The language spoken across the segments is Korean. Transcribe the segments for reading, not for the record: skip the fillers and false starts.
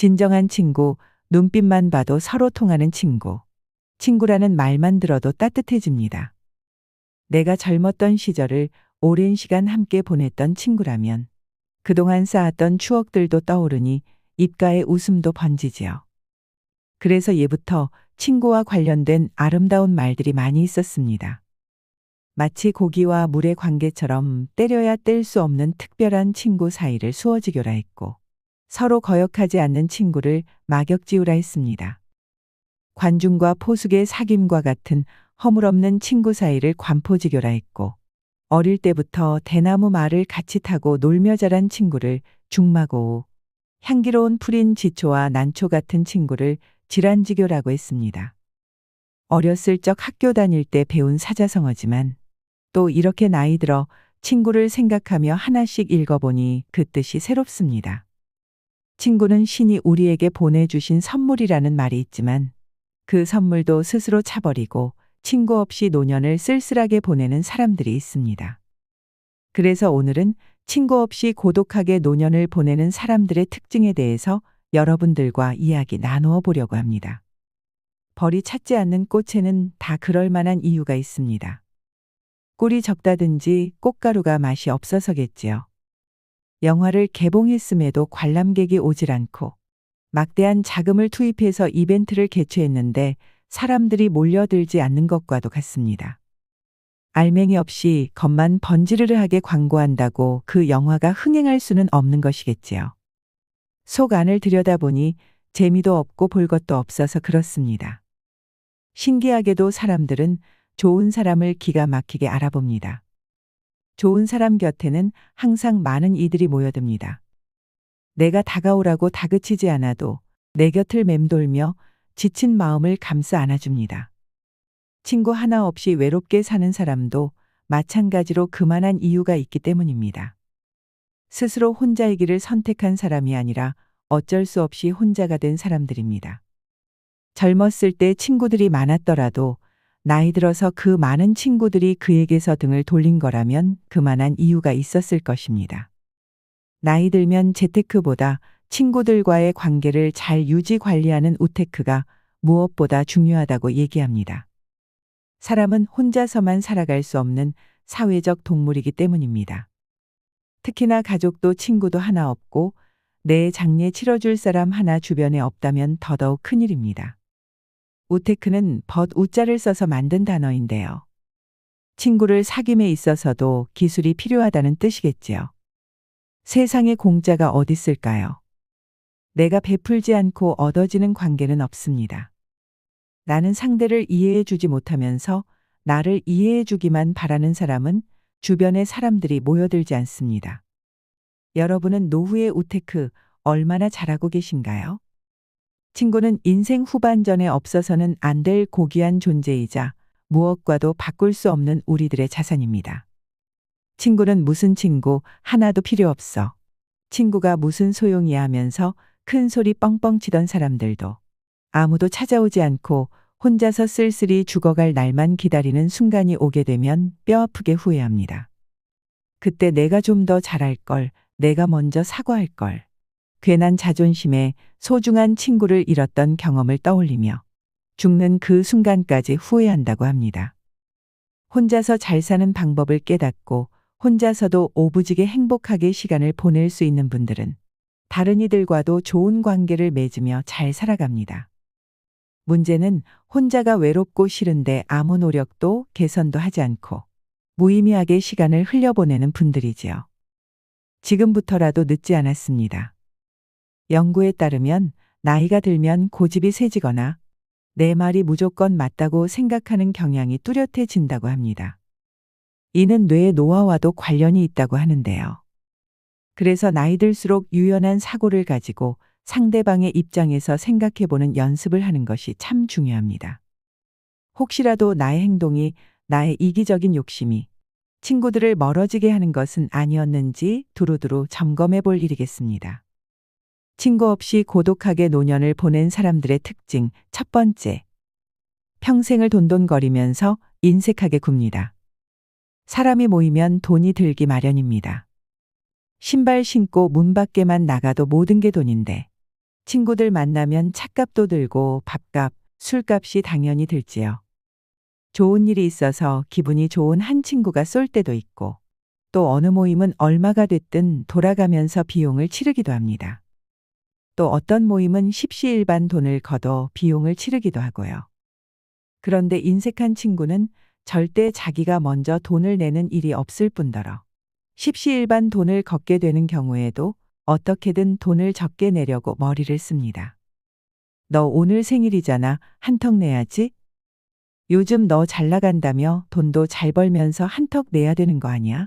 진정한 친구, 눈빛만 봐도 서로 통하는 친구. 친구라는 말만 들어도 따뜻해집니다. 내가 젊었던 시절을 오랜 시간 함께 보냈던 친구라면 그동안 쌓았던 추억들도 떠오르니 입가에 웃음도 번지지요. 그래서 예부터 친구와 관련된 아름다운 말들이 많이 있었습니다. 마치 고기와 물의 관계처럼 때려야 뗄 수 없는 특별한 친구 사이를 수어지교라 했고, 서로 거역하지 않는 친구를 막역지우라 했습니다. 관중과 포숙의 사귐과 같은 허물없는 친구 사이를 관포지교라 했고, 어릴 때부터 대나무 말을 같이 타고 놀며 자란 친구를 중마고우, 향기로운 풀인 지초와 난초 같은 친구를 질환지교라고 했습니다. 어렸을 적 학교 다닐 때 배운 사자성어지만 또 이렇게 나이 들어 친구를 생각하며 하나씩 읽어보니 그 뜻이 새롭습니다. 친구는 신이 우리에게 보내주신 선물이라는 말이 있지만 그 선물도 스스로 차버리고 친구 없이 노년을 쓸쓸하게 보내는 사람들이 있습니다. 그래서 오늘은 친구 없이 고독하게 노년을 보내는 사람들의 특징에 대해서 여러분들과 이야기 나누어 보려고 합니다. 벌이 찾지 않는 꽃에는 다 그럴 만한 이유가 있습니다. 꿀이 적다든지 꽃가루가 맛이 없어서겠지요. 영화를 개봉했음에도 관람객이 오질 않고 막대한 자금을 투입해서 이벤트를 개최했는데 사람들이 몰려들지 않는 것과도 같습니다. 알맹이 없이 겉만 번지르르하게 광고한다고 그 영화가 흥행할 수는 없는 것이겠지요. 속 안을 들여다보니 재미도 없고 볼 것도 없어서 그렇습니다. 신기하게도 사람들은 좋은 사람을 기가 막히게 알아봅니다. 좋은 사람 곁에는 항상 많은 이들이 모여듭니다. 내가 다가오라고 다그치지 않아도 내 곁을 맴돌며 지친 마음을 감싸 안아줍니다. 친구 하나 없이 외롭게 사는 사람도 마찬가지로 그만한 이유가 있기 때문입니다. 스스로 혼자이기를 선택한 사람이 아니라 어쩔 수 없이 혼자가 된 사람들입니다. 젊었을 때 친구들이 많았더라도 나이 들어서 그 많은 친구들이 그에게서 등을 돌린 거라면 그만한 이유가 있었을 것입니다. 나이 들면 재테크보다 친구들과의 관계를 잘 유지 관리하는 우테크가 무엇보다 중요하다고 얘기합니다. 사람은 혼자서만 살아갈 수 없는 사회적 동물이기 때문입니다. 특히나 가족도 친구도 하나 없고 내 장례 치러줄 사람 하나 주변에 없다면 더더욱 큰일입니다. 우테크는 우자를 써서 만든 단어인데요. 친구를 사귐에 있어서도 기술이 필요하다는 뜻이겠지요. 세상에 공짜가 어디 있을까요? 내가 베풀지 않고 얻어지는 관계는 없습니다. 나는 상대를 이해해 주지 못하면서 나를 이해해 주기만 바라는 사람은 주변의 사람들이 모여들지 않습니다. 여러분은 노후의 우테크 얼마나 잘하고 계신가요? 친구는 인생 후반전에 없어서는 안 될 고귀한 존재이자 무엇과도 바꿀 수 없는 우리들의 자산입니다. 친구는 무슨 친구 하나도 필요 없어. 친구가 무슨 소용이야 하면서 큰 소리 뻥뻥 치던 사람들도 아무도 찾아오지 않고 혼자서 쓸쓸히 죽어갈 날만 기다리는 순간이 오게 되면 뼈아프게 후회합니다. 그때 내가 좀 더 잘할 걸, 내가 먼저 사과할 걸. 괜한 자존심에 소중한 친구를 잃었던 경험을 떠올리며 죽는 그 순간까지 후회한다고 합니다. 혼자서 잘 사는 방법을 깨닫고 혼자서도 오부지게 행복하게 시간을 보낼 수 있는 분들은 다른 이들과도 좋은 관계를 맺으며 잘 살아갑니다. 문제는 혼자가 외롭고 싫은데 아무 노력도 개선도 하지 않고 무의미하게 시간을 흘려보내는 분들이지요. 지금부터라도 늦지 않았습니다. 연구에 따르면 나이가 들면 고집이 세지거나 내 말이 무조건 맞다고 생각하는 경향이 뚜렷해진다고 합니다. 이는 뇌의 노화와도 관련이 있다고 하는데요. 그래서 나이 들수록 유연한 사고를 가지고 상대방의 입장에서 생각해보는 연습을 하는 것이 참 중요합니다. 혹시라도 나의 행동이, 나의 이기적인 욕심이 친구들을 멀어지게 하는 것은 아니었는지 두루두루 점검해 볼 일이겠습니다. 친구 없이 고독하게 노년을 보낸 사람들의 특징 첫 번째. 평생을 돈돈거리면서 인색하게 굽니다. 사람이 모이면 돈이 들기 마련입니다. 신발 신고 문 밖에만 나가도 모든 게 돈인데 친구들 만나면 차값도 들고 밥값, 술값이 당연히 들지요. 좋은 일이 있어서 기분이 좋은 한 친구가 쏠 때도 있고, 또 어느 모임은 얼마가 됐든 돌아가면서 비용을 치르기도 합니다. 또 어떤 모임은 십시일반 돈을 걷어 비용을 치르기도 하고요. 그런데 인색한 친구는 절대 자기가 먼저 돈을 내는 일이 없을 뿐더러 십시일반 돈을 걷게 되는 경우에도 어떻게든 돈을 적게 내려고 머리를 씁니다. 너 오늘 생일이잖아. 한턱 내야지. 요즘 너 잘 나간다며 돈도 잘 벌면서 한턱 내야 되는 거 아니야?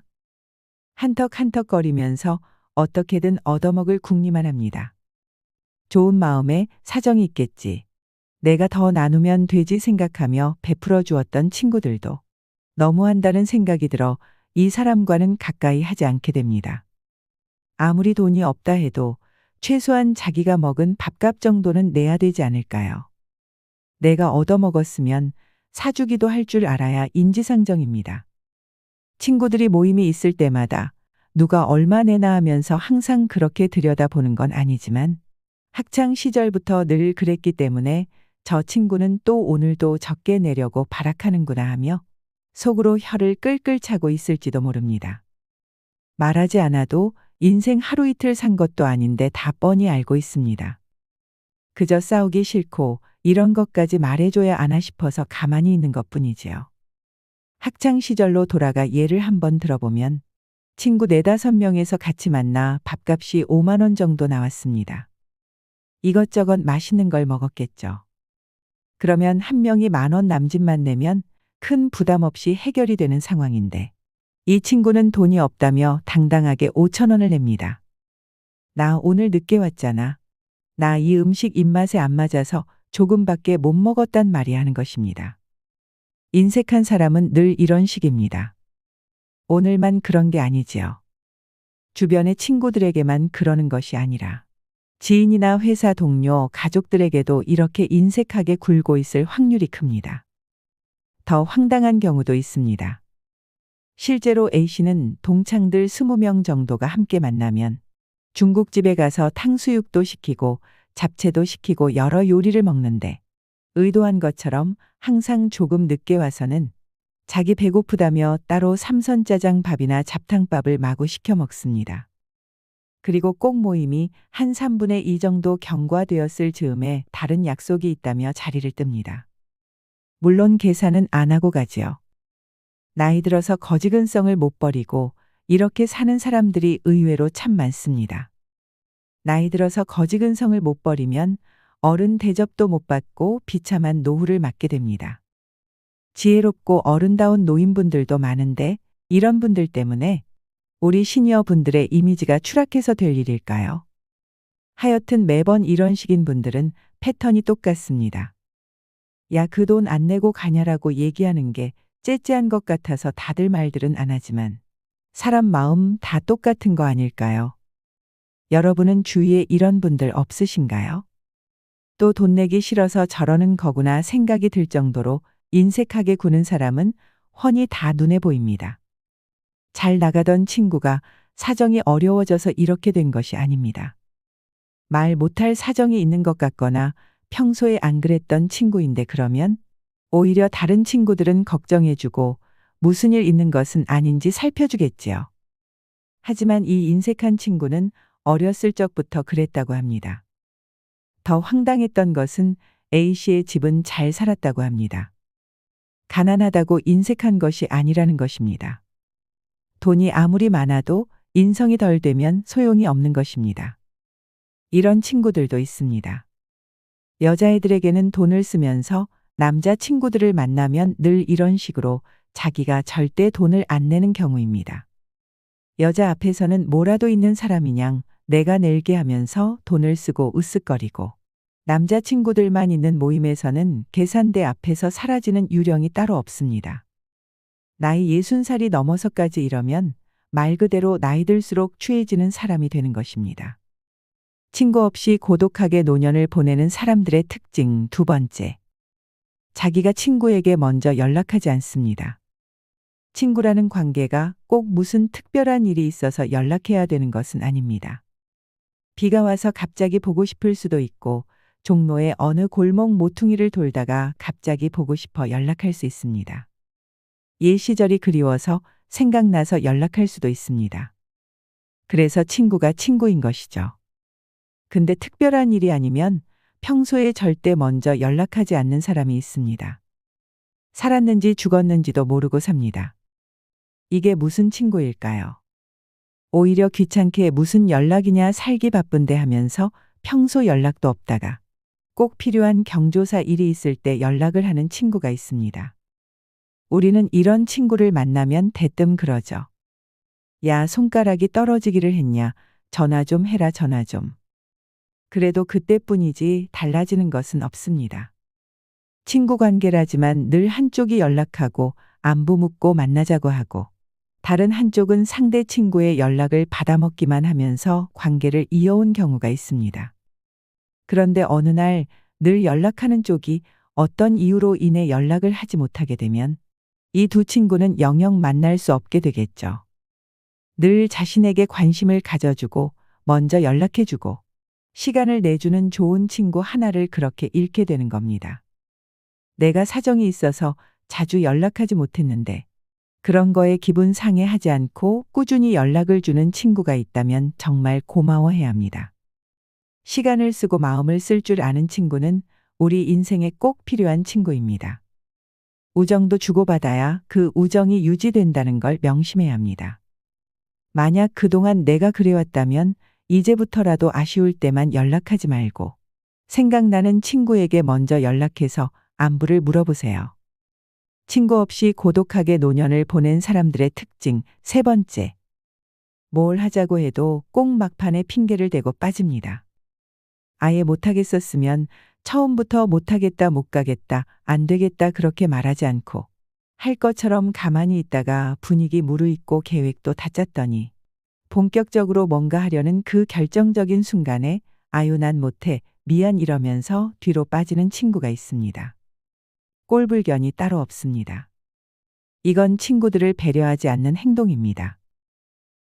한턱한턱거리면서 어떻게든 얻어먹을 궁리만 합니다. 좋은 마음에 사정이 있겠지. 내가 더 나누면 되지 생각하며 베풀어 주었던 친구들도 너무한다는 생각이 들어 이 사람과는 가까이 하지 않게 됩니다. 아무리 돈이 없다 해도 최소한 자기가 먹은 밥값 정도는 내야 되지 않을까요? 내가 얻어먹었으면 사주기도 할 줄 알아야 인지상정입니다. 친구들이 모임이 있을 때마다 누가 얼마 내나 하면서 항상 그렇게 들여다보는 건 아니지만 학창 시절부터 늘 그랬기 때문에 저 친구는 또 오늘도 적게 내려고 발악하는구나 하며 속으로 혀를 끌끌 차고 있을지도 모릅니다. 말하지 않아도 인생 하루 이틀 산 것도 아닌데 다 뻔히 알고 있습니다. 그저 싸우기 싫고 이런 것까지 말해줘야 하나 싶어서 가만히 있는 것뿐이지요. 학창 시절로 돌아가 예를 한번 들어보면 친구 4~5명에서 같이 만나 밥값이 5만 원 정도 나왔습니다. 이것저것 맛있는 걸 먹었겠죠. 그러면 한 명이 10,000원 남짓만 내면 큰 부담 없이 해결이 되는 상황인데 이 친구는 돈이 없다며 당당하게 5,000원을 냅니다. 나 오늘 늦게 왔잖아. 나 이 음식 입맛에 안 맞아서 조금밖에 못 먹었단 말이 하는 것입니다. 인색한 사람은 늘 이런 식입니다. 오늘만 그런 게 아니지요. 주변의 친구들에게만 그러는 것이 아니라 지인이나 회사 동료, 가족들에게도 이렇게 인색하게 굴고 있을 확률이 큽니다. 더 황당한 경우도 있습니다. 실제로 A씨는 동창들 20명 정도가 함께 만나면 중국집에 가서 탕수육도 시키고 잡채도 시키고 여러 요리를 먹는데 의도한 것처럼 항상 조금 늦게 와서는 자기 배고프다며 따로 삼선짜장 밥이나 잡탕밥을 마구 시켜 먹습니다. 그리고 꼭 모임이 한 3분의 2 정도 경과되었을 즈음에 다른 약속이 있다며 자리를 뜹니다. 물론 계산은 안 하고 가지요. 나이 들어서 거지근성을 못 버리고 이렇게 사는 사람들이 의외로 참 많습니다. 나이 들어서 거지근성을 못 버리면 어른 대접도 못 받고 비참한 노후를 맞게 됩니다. 지혜롭고 어른다운 노인분들도 많은데 이런 분들 때문에 우리 시니어 분들의 이미지가 추락해서 될 일일까요? 하여튼 매번 이런 식인 분들은 패턴이 똑같습니다. 야, 그 돈 안 내고 가냐라고 얘기하는 게 째째한 것 같아서 다들 말들은 안 하지만 사람 마음 다 똑같은 거 아닐까요? 여러분은 주위에 이런 분들 없으신가요? 또 돈 내기 싫어서 저러는 거구나 생각이 들 정도로 인색하게 구는 사람은 훤히 다 눈에 보입니다. 잘 나가던 친구가 사정이 어려워져서 이렇게 된 것이 아닙니다. 말 못할 사정이 있는 것 같거나 평소에 안 그랬던 친구인데 그러면 오히려 다른 친구들은 걱정해주고 무슨 일 있는 것은 아닌지 살펴주겠지요. 하지만 이 인색한 친구는 어렸을 적부터 그랬다고 합니다. 더 황당했던 것은 A씨의 집은 잘 살았다고 합니다. 가난하다고 인색한 것이 아니라는 것입니다. 돈이 아무리 많아도 인성이 덜 되면 소용이 없는 것입니다. 이런 친구들도 있습니다. 여자애들에게는 돈을 쓰면서 남자 친구들을 만나면 늘 이런 식으로 자기가 절대 돈을 안 내는 경우입니다. 여자 앞에서는 뭐라도 있는 사람이냥 내가 낼게 하면서 돈을 쓰고 으쓱거리고 남자 친구들만 있는 모임에서는 계산대 앞에서 사라지는 유령이 따로 없습니다. 나이 60살이 넘어서까지 이러면 말 그대로 나이 들수록 취해지는 사람이 되는 것입니다. 친구 없이 고독하게 노년을 보내는 사람들의 특징 2번째. 자기가 친구에게 먼저 연락하지 않습니다. 친구라는 관계가 꼭 무슨 특별한 일이 있어서 연락해야 되는 것은 아닙니다. 비가 와서 갑자기 보고 싶을 수도 있고 종로의 어느 골목 모퉁이를 돌다가 갑자기 보고 싶어 연락할 수 있습니다. 옛 시절이 그리워서 생각나서 연락할 수도 있습니다. 그래서 친구가 친구인 것이죠. 근데 특별한 일이 아니면 평소에 절대 먼저 연락하지 않는 사람이 있습니다. 살았는지 죽었는지도 모르고 삽니다. 이게 무슨 친구일까요? 오히려 귀찮게 무슨 연락이냐 살기 바쁜데 하면서 평소 연락도 없다가 꼭 필요한 경조사 일이 있을 때 연락을 하는 친구가 있습니다. 우리는 이런 친구를 만나면 대뜸 그러죠. 야, 손가락이 떨어지기를 했냐? 전화 좀 해라, 전화 좀. 그래도 그때뿐이지 달라지는 것은 없습니다. 친구 관계라지만 늘 한쪽이 연락하고 안부 묻고 만나자고 하고 다른 한쪽은 상대 친구의 연락을 받아먹기만 하면서 관계를 이어온 경우가 있습니다. 그런데 어느 날 늘 연락하는 쪽이 어떤 이유로 인해 연락을 하지 못하게 되면 이 두 친구는 영영 만날 수 없게 되겠죠. 늘 자신에게 관심을 가져주고 먼저 연락해주고 시간을 내주는 좋은 친구 하나를 그렇게 잃게 되는 겁니다. 내가 사정이 있어서 자주 연락하지 못했는데 그런 거에 기분 상해하지 않고 꾸준히 연락을 주는 친구가 있다면 정말 고마워해야 합니다. 시간을 쓰고 마음을 쓸 줄 아는 친구는 우리 인생에 꼭 필요한 친구입니다. 우정도 주고받아야 그 우정이 유지된다는 걸 명심해야 합니다. 만약 그동안 내가 그래왔다면 이제부터라도 아쉬울 때만 연락하지 말고 생각나는 친구에게 먼저 연락해서 안부를 물어보세요. 친구 없이 고독하게 노년을 보낸 사람들의 특징 세 번째. 뭘 하자고 해도 꼭 막판에 핑계를 대고 빠집니다. 아예 못하겠었으면 처음부터 못하겠다, 못 가겠다, 안 되겠다 그렇게 말하지 않고 할 것처럼 가만히 있다가 분위기 무르익고 계획도 다 짰더니 본격적으로 뭔가 하려는 그 결정적인 순간에 아유 난 못해, 미안 이러면서 뒤로 빠지는 친구가 있습니다. 꼴불견이 따로 없습니다. 이건 친구들을 배려하지 않는 행동입니다.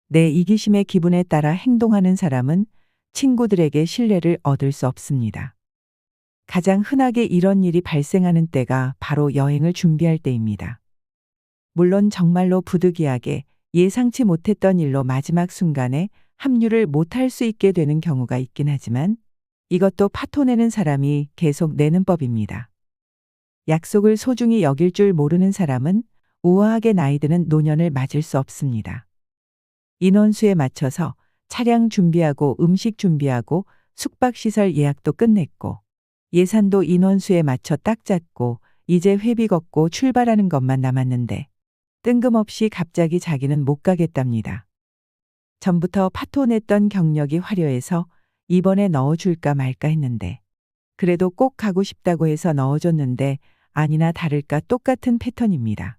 내 이기심의 기분에 따라 행동하는 사람은 친구들에게 신뢰를 얻을 수 없습니다. 가장 흔하게 이런 일이 발생하는 때가 바로 여행을 준비할 때입니다. 물론 정말로 부득이하게 예상치 못했던 일로 마지막 순간에 합류를 못할 수 있게 되는 경우가 있긴 하지만 이것도 파토 내는 사람이 계속 내는 법입니다. 약속을 소중히 여길 줄 모르는 사람은 우아하게 나이 드는 노년을 맞을 수 없습니다. 인원수에 맞춰서 차량 준비하고 음식 준비하고 숙박시설 예약도 끝냈고 예산도 인원수에 맞춰 딱 잡고 이제 회비 걷고 출발하는 것만 남았는데 뜬금없이 갑자기 자기는 못 가겠답니다. 전부터 파토 냈던 경력이 화려해서 이번에 넣어줄까 말까 했는데 그래도 꼭 가고 싶다고 해서 넣어줬는데 아니나 다를까 똑같은 패턴입니다.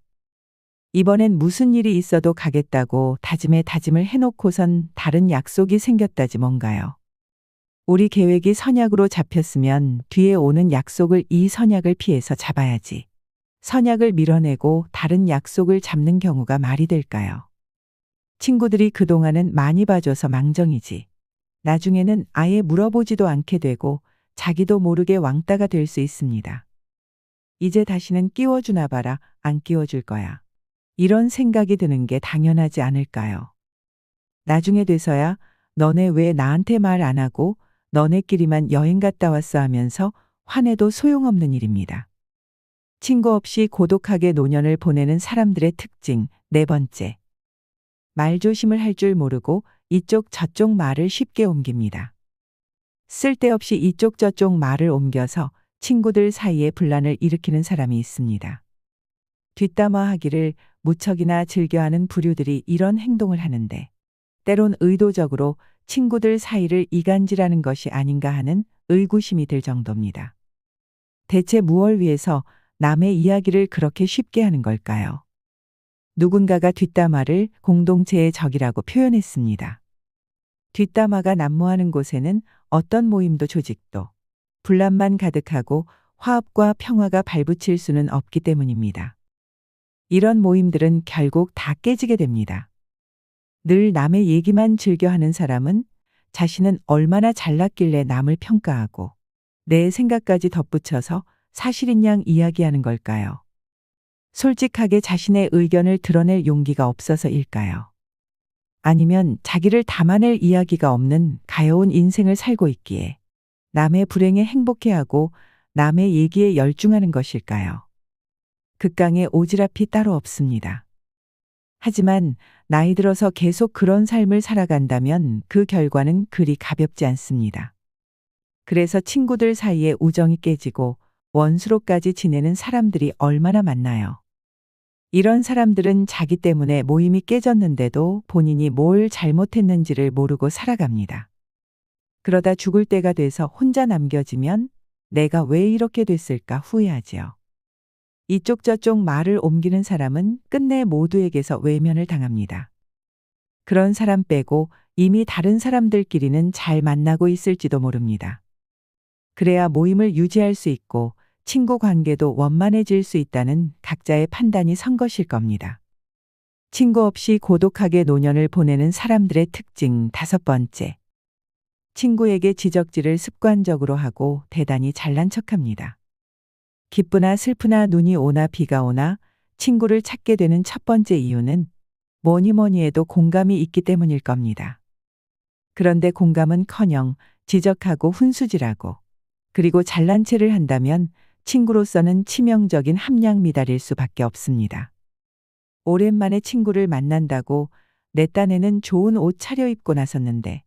이번엔 무슨 일이 있어도 가겠다고 다짐에 다짐을 해놓고선 다른 약속이 생겼다지 뭔가요. 우리 계획이 선약으로 잡혔으면 뒤에 오는 약속을 이 선약을 피해서 잡아야지. 선약을 밀어내고 다른 약속을 잡는 경우가 말이 될까요? 친구들이 그동안은 많이 봐줘서 망정이지. 나중에는 아예 물어보지도 않게 되고 자기도 모르게 왕따가 될 수 있습니다. 이제 다시는 끼워주나 봐라, 안 끼워줄 거야. 이런 생각이 드는 게 당연하지 않을까요? 나중에 돼서야 너네 왜 나한테 말 안 하고 너네끼리만 여행 갔다 왔어 하면서 화내도 소용없는 일입니다. 친구 없이 고독하게 노년을 보내는 사람들의 특징 네 번째. 말조심을 할 줄 모르고 이쪽 저쪽 말을 쉽게 옮깁니다. 쓸데없이 이쪽 저쪽 말을 옮겨서 친구들 사이에 분란을 일으키는 사람이 있습니다. 뒷담화하기를 무척이나 즐겨하는 부류들이 이런 행동을 하는데 때론 의도적으로 친구들 사이를 이간질하는 것이 아닌가 하는 의구심이 들 정도입니다. 대체 무엇을 위해서 남의 이야기를 그렇게 쉽게 하는 걸까요? 누군가가 뒷담화를 공동체의 적이라고 표현했습니다. 뒷담화가 난무하는 곳에는 어떤 모임도 조직도 분란만 가득하고 화합과 평화가 발붙일 수는 없기 때문입니다. 이런 모임들은 결국 다 깨지게 됩니다. 늘 남의 얘기만 즐겨하는 사람은 자신은 얼마나 잘났길래 남을 평가하고 내 생각까지 덧붙여서 사실인 양 이야기하는 걸까요? 솔직하게 자신의 의견을 드러낼 용기가 없어서일까요? 아니면 자기를 담아낼 이야기가 없는 가여운 인생을 살고 있기에 남의 불행에 행복해하고 남의 얘기에 열중하는 것일까요? 극강의 오지랖이 따로 없습니다. 하지만 나이 들어서 계속 그런 삶을 살아간다면 그 결과는 그리 가볍지 않습니다. 그래서 친구들 사이에 우정이 깨지고 원수로까지 지내는 사람들이 얼마나 많나요? 이런 사람들은 자기 때문에 모임이 깨졌는데도 본인이 뭘 잘못했는지를 모르고 살아갑니다. 그러다 죽을 때가 돼서 혼자 남겨지면 내가 왜 이렇게 됐을까 후회하지요. 이쪽 저쪽 말을 옮기는 사람은 끝내 모두에게서 외면을 당합니다. 그런 사람 빼고 이미 다른 사람들끼리는 잘 만나고 있을지도 모릅니다. 그래야 모임을 유지할 수 있고 친구 관계도 원만해질 수 있다는 각자의 판단이 선 것일 겁니다. 친구 없이 고독하게 노년을 보내는 사람들의 특징 5번째. 친구에게 지적질을 습관적으로 하고 대단히 잘난 척합니다. 기쁘나 슬프나 눈이 오나 비가 오나 친구를 찾게 되는 첫 번째 이유는 뭐니 해도 공감이 있기 때문일 겁니다. 그런데 공감은커녕 지적하고 훈수질하고 그리고 잘난 체를 한다면 친구로서는 치명적인 함량 미달일 수밖에 없습니다. 오랜만에 친구를 만난다고 내 딴에는 좋은 옷 차려입고 나섰는데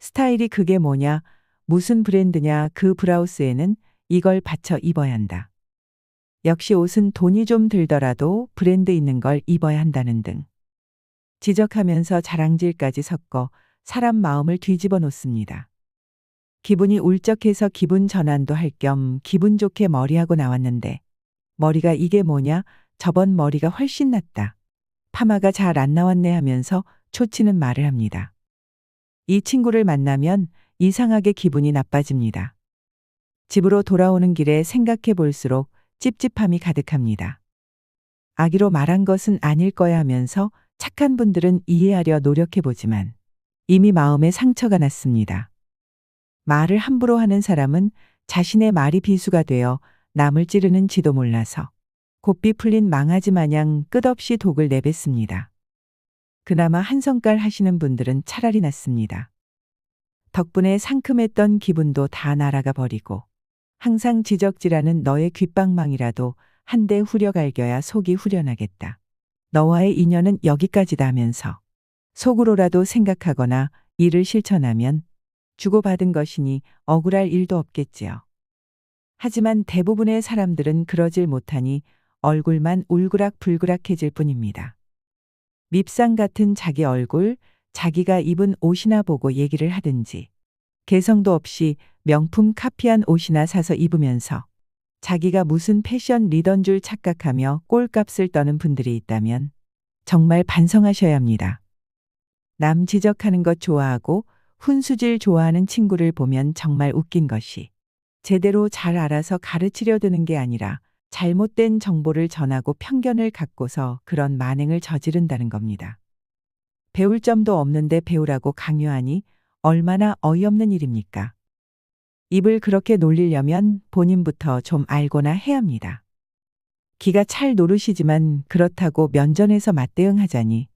스타일이 그게 뭐냐, 무슨 브랜드냐, 그 브라우스에는 이걸 받쳐 입어야 한다. 역시 옷은 돈이 좀 들더라도 브랜드 있는 걸 입어야 한다는 등 지적하면서 자랑질까지 섞어 사람 마음을 뒤집어 놓습니다. 기분이 울적해서 기분 전환도 할 겸 기분 좋게 머리하고 나왔는데 머리가 이게 뭐냐, 저번 머리가 훨씬 낫다. 파마가 잘 안 나왔네 하면서 초치는 말을 합니다. 이 친구를 만나면 이상하게 기분이 나빠집니다. 집으로 돌아오는 길에 생각해 볼수록 찝찝함이 가득합니다. 악의로 말한 것은 아닐 거야 하면서 착한 분들은 이해하려 노력해 보지만 이미 마음에 상처가 났습니다. 말을 함부로 하는 사람은 자신의 말이 비수가 되어 남을 찌르는지도 몰라서 곱비 풀린 망아지 마냥 끝없이 독을 내뱉습니다. 그나마 한 성깔 하시는 분들은 차라리 낫습니다. 덕분에 상큼했던 기분도 다 날아가 버리고 항상 지적질하는 너의 귓방망이라도 한 대 후려갈겨야 속이 후련하겠다. 너와의 인연은 여기까지다 하면서 속으로라도 생각하거나 이를 실천하면 주고받은 것이니 억울할 일도 없겠지요. 하지만 대부분의 사람들은 그러질 못하니 얼굴만 울그락불그락해질 뿐입니다. 밉상 같은 자기 얼굴, 자기가 입은 옷이나 보고 얘기를 하든지 개성도 없이 명품 카피한 옷이나 사서 입으면서 자기가 무슨 패션 리더인 줄 착각하며 꼴값을 떠는 분들이 있다면 정말 반성하셔야 합니다. 남 지적하는 것 좋아하고 훈수질 좋아하는 친구를 보면 정말 웃긴 것이 제대로 잘 알아서 가르치려 드는 게 아니라 잘못된 정보를 전하고 편견을 갖고서 그런 만행을 저지른다는 겁니다. 배울 점도 없는데 배우라고 강요하니 얼마나 어이없는 일입니까? 입을 그렇게 놀리려면 본인부터 좀 알고나 해야 합니다. 기가 찰 노릇이지만 그렇다고 면전에서 맞대응하자니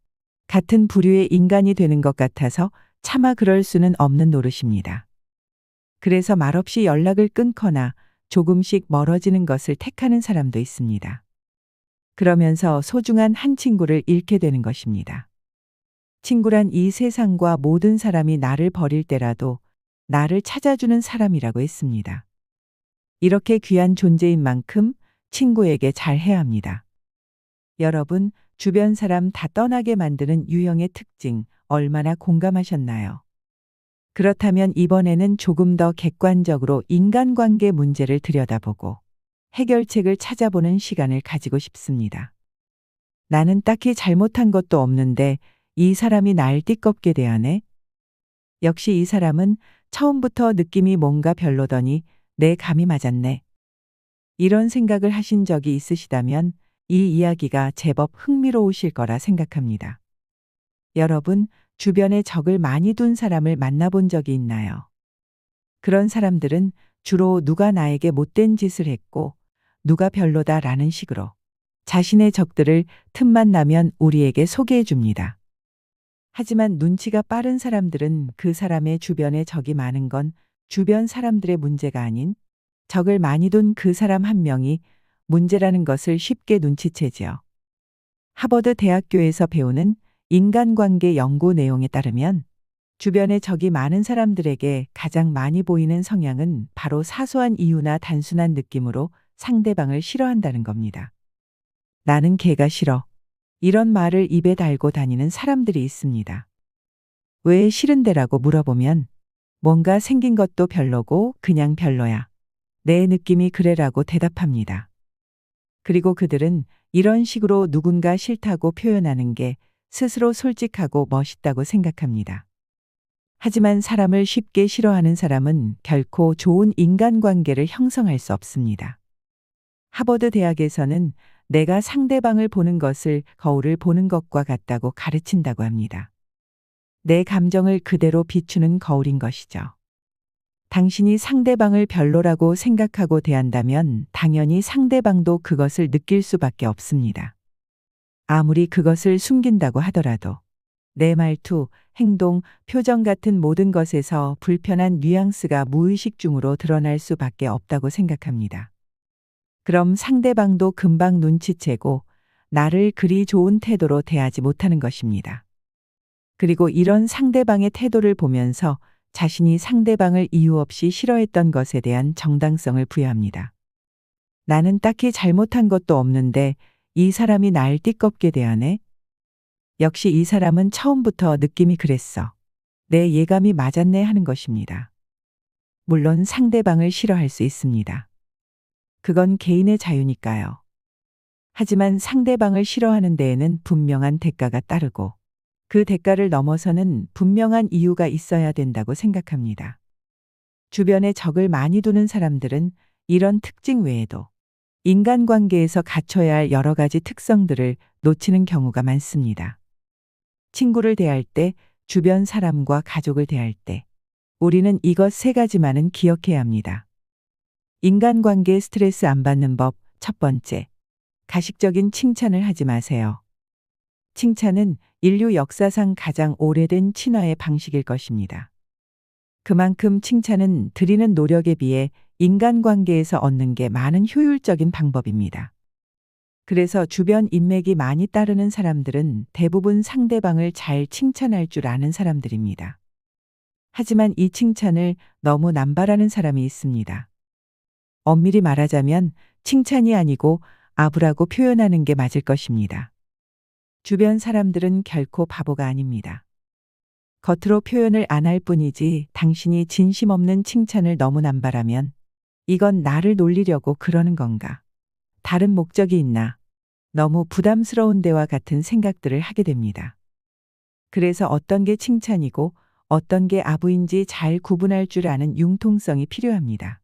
같은 부류의 인간이 되는 것 같아서 차마 그럴 수는 없는 노릇입니다. 그래서 말없이 연락을 끊거나 조금씩 멀어지는 것을 택하는 사람도 있습니다. 그러면서 소중한 한 친구를 잃게 되는 것입니다. 친구란 이 세상과 모든 사람이 나를 버릴 때라도 나를 찾아주는 사람이라고 했습니다. 이렇게 귀한 존재인 만큼 친구에게 잘해야 합니다. 여러분, 주변 사람 다 떠나게 만드는 유형의 특징 얼마나 공감하셨나요? 그렇다면 이번에는 조금 더 객관적으로 인간관계 문제를 들여다보고 해결책을 찾아보는 시간을 가지고 싶습니다. 나는 딱히 잘못한 것도 없는데 이 사람이 날 띠껍게 대하네. 역시 이 사람은 처음부터 느낌이 뭔가 별로더니 내 감이 맞았네. 이런 생각을 하신 적이 있으시다면 이 이야기가 제법 흥미로우실 거라 생각합니다. 여러분, 주변에 적을 많이 둔 사람을 만나본 적이 있나요? 그런 사람들은 주로 누가 나에게 못된 짓을 했고 누가 별로다라는 식으로 자신의 적들을 틈만 나면 우리에게 소개해 줍니다. 하지만 눈치가 빠른 사람들은 그 사람의 주변에 적이 많은 건 주변 사람들의 문제가 아닌 적을 많이 둔 그 사람 한 명이 문제라는 것을 쉽게 눈치채지요. 하버드 대학교에서 배우는 인간관계 연구 내용에 따르면 주변에 적이 많은 사람들에게 가장 많이 보이는 성향은 바로 사소한 이유나 단순한 느낌으로 상대방을 싫어한다는 겁니다. 나는 걔가 싫어. 이런 말을 입에 달고 다니는 사람들이 있습니다. 왜 싫은데라고 물어보면 뭔가 생긴 것도 별로고 그냥 별로야. 내 느낌이 그래라고 대답합니다. 그리고 그들은 이런 식으로 누군가 싫다고 표현하는 게 스스로 솔직하고 멋있다고 생각합니다. 하지만 사람을 쉽게 싫어하는 사람은 결코 좋은 인간관계를 형성할 수 없습니다. 하버드 대학에서는 내가 상대방을 보는 것을 거울을 보는 것과 같다고 가르친다고 합니다. 내 감정을 그대로 비추는 거울인 것이죠. 당신이 상대방을 별로라고 생각하고 대한다면 당연히 상대방도 그것을 느낄 수밖에 없습니다. 아무리 그것을 숨긴다고 하더라도 내 말투, 행동, 표정 같은 모든 것에서 불편한 뉘앙스가 무의식 중으로 드러날 수밖에 없다고 생각합니다. 그럼 상대방도 금방 눈치채고 나를 그리 좋은 태도로 대하지 못하는 것입니다. 그리고 이런 상대방의 태도를 보면서 자신이 상대방을 이유 없이 싫어했던 것에 대한 정당성을 부여합니다. 나는 딱히 잘못한 것도 없는데 이 사람이 날 띠껍게 대하네? 역시 이 사람은 처음부터 느낌이 그랬어. 내 예감이 맞았네 하는 것입니다. 물론 상대방을 싫어할 수 있습니다. 그건 개인의 자유니까요. 하지만 상대방을 싫어하는 데에는 분명한 대가가 따르고 그 대가를 넘어서는 분명한 이유가 있어야 된다고 생각합니다. 주변에 적을 많이 두는 사람들은 이런 특징 외에도 인간관계에서 갖춰야 할 여러 가지 특성들을 놓치는 경우가 많습니다. 친구를 대할 때, 주변 사람과 가족을 대할 때, 우리는 이것 세 가지만은 기억해야 합니다. 인간관계에 스트레스 안 받는 법, 첫 번째. 가식적인 칭찬을 하지 마세요. 칭찬은 인류 역사상 가장 오래된 친화의 방식일 것입니다. 그만큼 칭찬은 드리는 노력에 비해 인간관계에서 얻는 게 많은 효율적인 방법입니다. 그래서 주변 인맥이 많이 따르는 사람들은 대부분 상대방을 잘 칭찬할 줄 아는 사람들입니다. 하지만 이 칭찬을 너무 남발하는 사람이 있습니다. 엄밀히 말하자면 칭찬이 아니고 아부라고 표현하는 게 맞을 것입니다. 주변 사람들은 결코 바보가 아닙니다. 겉으로 표현을 안 할 뿐이지 당신이 진심 없는 칭찬을 너무 남발하면 이건 나를 놀리려고 그러는 건가? 다른 목적이 있나? 너무 부담스러운 데와 같은 생각들을 하게 됩니다. 그래서 어떤 게 칭찬이고 어떤 게 아부인지 잘 구분할 줄 아는 융통성이 필요합니다.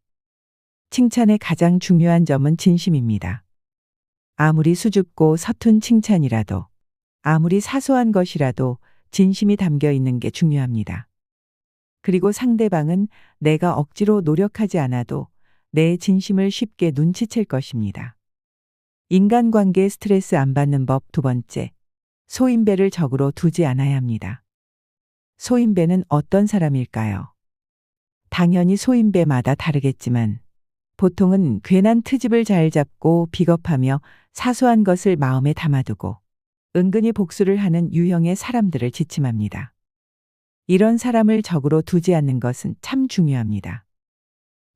칭찬의 가장 중요한 점은 진심입니다. 아무리 수줍고 서툰 칭찬이라도, 아무리 사소한 것이라도 진심이 담겨 있는 게 중요합니다. 그리고 상대방은 내가 억지로 노력하지 않아도 내 진심을 쉽게 눈치챌 것입니다. 인간관계에 스트레스 안 받는 법 두 번째. 소인배를 적으로 두지 않아야 합니다. 소인배는 어떤 사람일까요? 당연히 소인배마다 다르겠지만 보통은 괜한 트집을 잘 잡고 비겁하며 사소한 것을 마음에 담아두고 은근히 복수를 하는 유형의 사람들을 지침합니다. 이런 사람을 적으로 두지 않는 것은 참 중요합니다.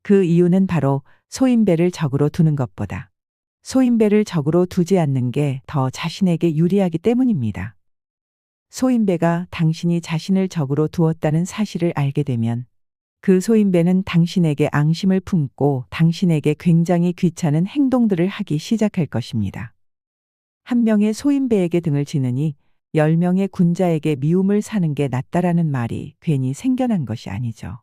그 이유는 바로 소인배를 적으로 두는 것보다 소인배를 적으로 두지 않는 게 더 자신에게 유리하기 때문입니다. 소인배가 당신이 자신을 적으로 두었다는 사실을 알게 되면 그 소인배는 당신에게 앙심을 품고 당신에게 굉장히 귀찮은 행동들을 하기 시작할 것입니다. 한 명의 소인배에게 등을 지느니 10명의 군자에게 미움을 사는 게 낫다라는 말이 괜히 생겨난 것이 아니죠.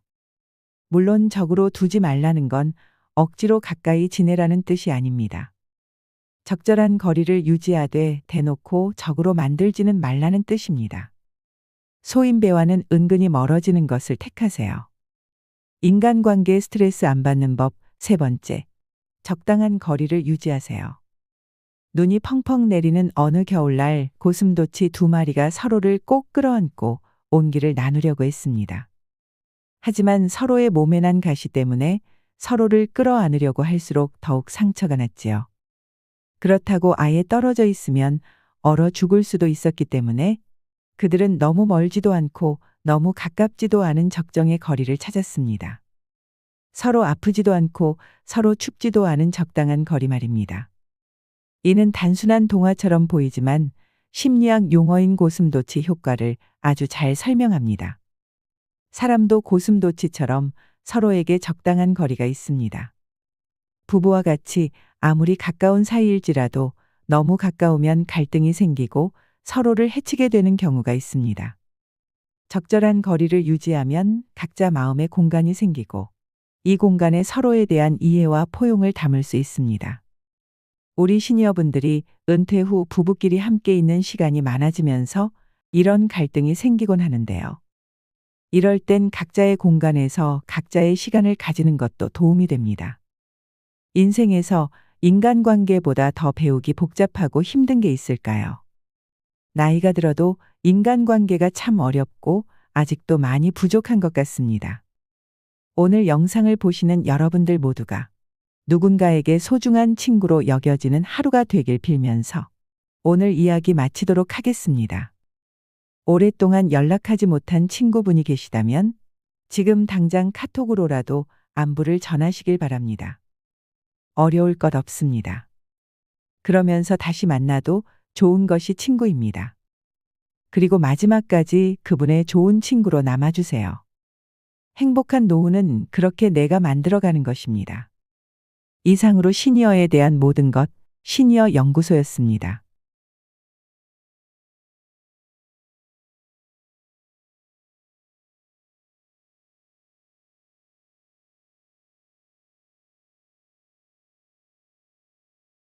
물론 적으로 두지 말라는 건 억지로 가까이 지내라는 뜻이 아닙니다. 적절한 거리를 유지하되 대놓고 적으로 만들지는 말라는 뜻입니다. 소인배와는 은근히 멀어지는 것을 택하세요. 인간관계에 스트레스 안 받는 법. 세 번째, 적당한 거리를 유지하세요. 눈이 펑펑 내리는 어느 겨울날 고슴도치 두 마리가 서로를 꼭 끌어안고 온기를 나누려고 했습니다. 하지만 서로의 몸에 난 가시 때문에 서로를 끌어안으려고 할수록 더욱 상처가 났지요. 그렇다고 아예 떨어져 있으면 얼어 죽을 수도 있었기 때문에 그들은 너무 멀지도 않고 너무 가깝지도 않은 적정의 거리를 찾았습니다. 서로 아프지도 않고 서로 춥지도 않은 적당한 거리 말입니다. 이는 단순한 동화처럼 보이지만 심리학 용어인 고슴도치 효과를 아주 잘 설명합니다. 사람도 고슴도치처럼 서로에게 적당한 거리가 있습니다. 부부와 같이 아무리 가까운 사이일지라도 너무 가까우면 갈등이 생기고 서로를 해치게 되는 경우가 있습니다. 적절한 거리를 유지하면 각자 마음의 공간이 생기고 이 공간에 서로에 대한 이해와 포용을 담을 수 있습니다. 우리 시니어분들이 은퇴 후 부부끼리 함께 있는 시간이 많아지면서 이런 갈등이 생기곤 하는데요. 이럴 땐 각자의 공간에서 각자의 시간을 가지는 것도 도움이 됩니다. 인생에서 인간관계보다 더 배우기 복잡하고 힘든 게 있을까요? 나이가 들어도 인간관계가 참 어렵고 아직도 많이 부족한 것 같습니다. 오늘 영상을 보시는 여러분들 모두가 누군가에게 소중한 친구로 여겨지는 하루가 되길 빌면서 오늘 이야기 마치도록 하겠습니다. 오랫동안 연락하지 못한 친구분이 계시다면 지금 당장 카톡으로라도 안부를 전하시길 바랍니다. 어려울 것 없습니다. 그러면서 다시 만나도 좋은 것이 친구입니다. 그리고 마지막까지 그분의 좋은 친구로 남아주세요. 행복한 노후는 그렇게 내가 만들어가는 것입니다. 이상으로 시니어에 대한 모든 것, 시니어 연구소였습니다.